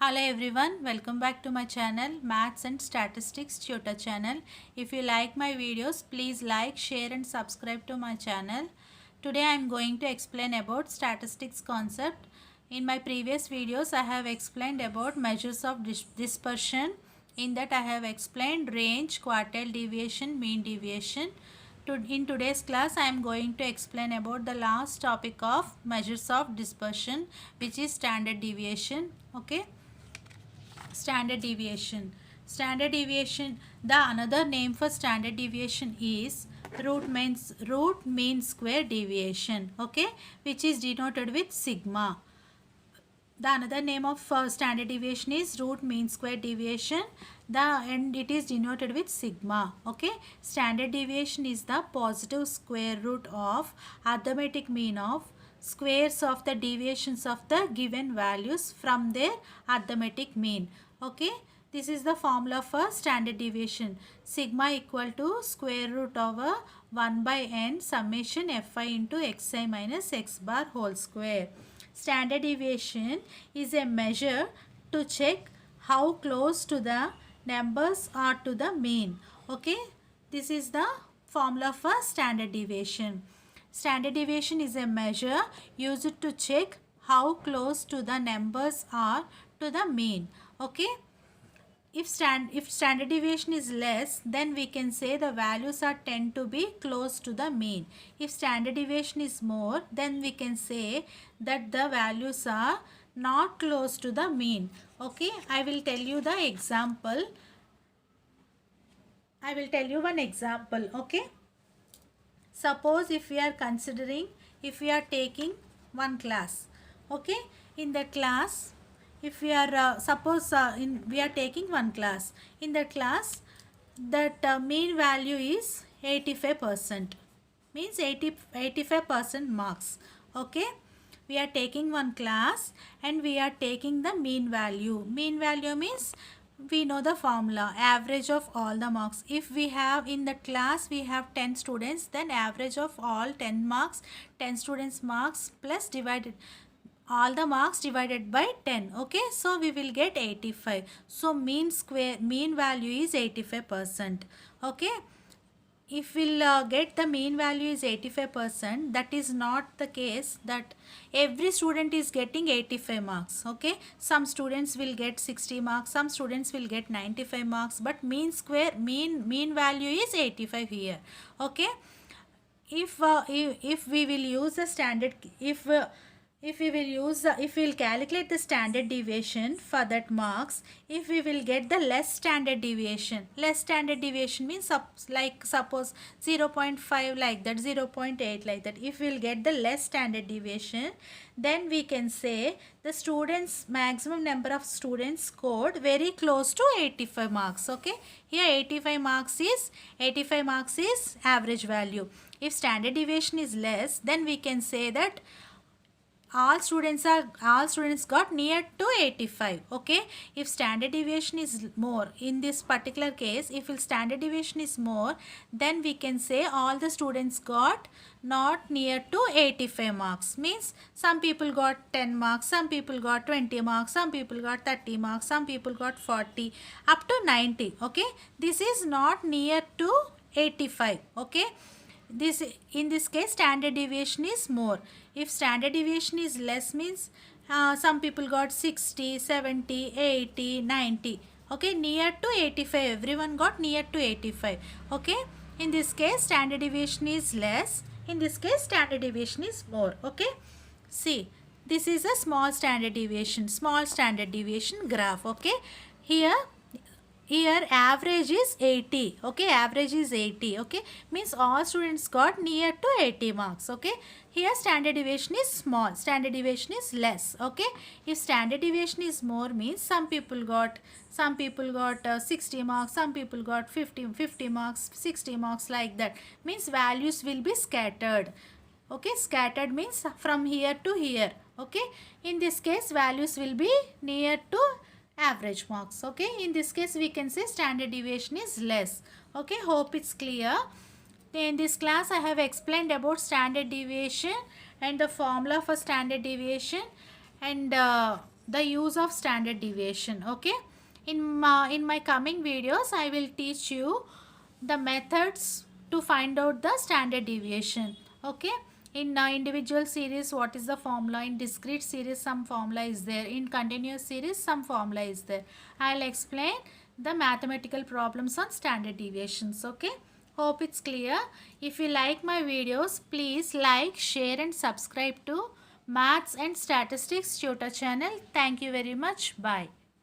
Hello everyone, welcome back to my channel Maths and Statistics Tutor channel. If you like my videos, please like, share and subscribe to my channel. Today I am going to explain about statistics concept. In my previous videos I have explained about measures of dispersion. In that I have explained range, quartile deviation, mean deviation. In today's class I am going to explain about the last topic of measures of dispersion, which is standard deviation. Okay. Standard deviation, the another name for standard deviation is root mean square deviation, okay, which is denoted with sigma. The another name of standard deviation is root mean square deviation, and it is denoted with sigma. Okay, standard deviation is the positive square root of arithmetic mean of squares of the deviations of the given values from their arithmetic mean. Okay, this is the formula for standard deviation. Sigma equal to square root over 1 by n summation fi into xi minus x bar whole square. Standard deviation is a measure to check how close to the numbers are to the mean. Okay, this is the formula for standard deviation. Standard deviation is a measure used to check how close to the numbers are to the mean. Okay, if standard deviation is less, then we can say the values are tend to be close to the mean. If standard deviation is more, then we can say that the values are not close to the mean. Okay, I will tell you the example. I will tell you one example. Okay, suppose if we are considering, if we are taking one class. Okay, in the class, if we are we are taking one class. In the class, that mean value is 85%, means 85% marks. Okay, we are taking one class and we are taking the mean value. Mean value means we know the formula, average of all the marks. If we have in the class we have 10 students, then average of all 10 marks, 10 students marks plus divided all the marks divided by 10. Okay, so we will get 85. So mean value is 85%. Okay, if we'll get the mean value is 85%, that is not the case that every student is getting 85 marks. Okay, some students will get 60 marks, some students will get 95 marks, but mean value is 85 here. Okay, if we will use the standard, if we will calculate the standard deviation for that marks, if we will get the less standard deviation means like suppose 0.5 like that, 0.8 like that. If we will get the less standard deviation, then we can say the students, maximum number of students scored very close to 85 marks. Okay, here 85 marks is average value. If standard deviation is less, then we can say that all students got near to 85. Okay, if standard deviation is more, in this particular case if standard deviation is more, then we can say all the students got not near to 85 marks, means some people got 10 marks, some people got 20 marks, some people got 30 marks, some people got 40 up to 90. Okay, this is not near to 85. Okay, in this case standard deviation is more. If standard deviation is less, means some people got 60, 70, 80, 90. Okay, near to 85, everyone got near to 85. Okay, in this case standard deviation is less, in this case standard deviation is more. Okay, see, this is a small standard deviation graph. Okay, here average is 80. Okay, average is 80. Okay, means all students got near to 80 marks. Okay, here standard deviation is small, standard deviation is less. Okay, if standard deviation is more, means some people got 60 marks, some people got 50 marks, 60 marks, like that. Means values will be scattered. Okay, scattered means from here to here. Okay, in this case values will be near to average marks. Okay, in this case we can say standard deviation is less. Okay, hope it's clear. In this class I have explained about standard deviation and the formula for standard deviation, and the use of standard deviation. Okay, in my coming videos I will teach you the methods to find out the standard deviation. Okay, in individual series what is the formula, in discrete series some formula is there, in continuous series some formula is there. I'll explain the mathematical problems on standard deviations. Okay, hope it's clear. If you like my videos, please like, share and subscribe to Maths and Statistics Tutor channel. Thank you very much. Bye.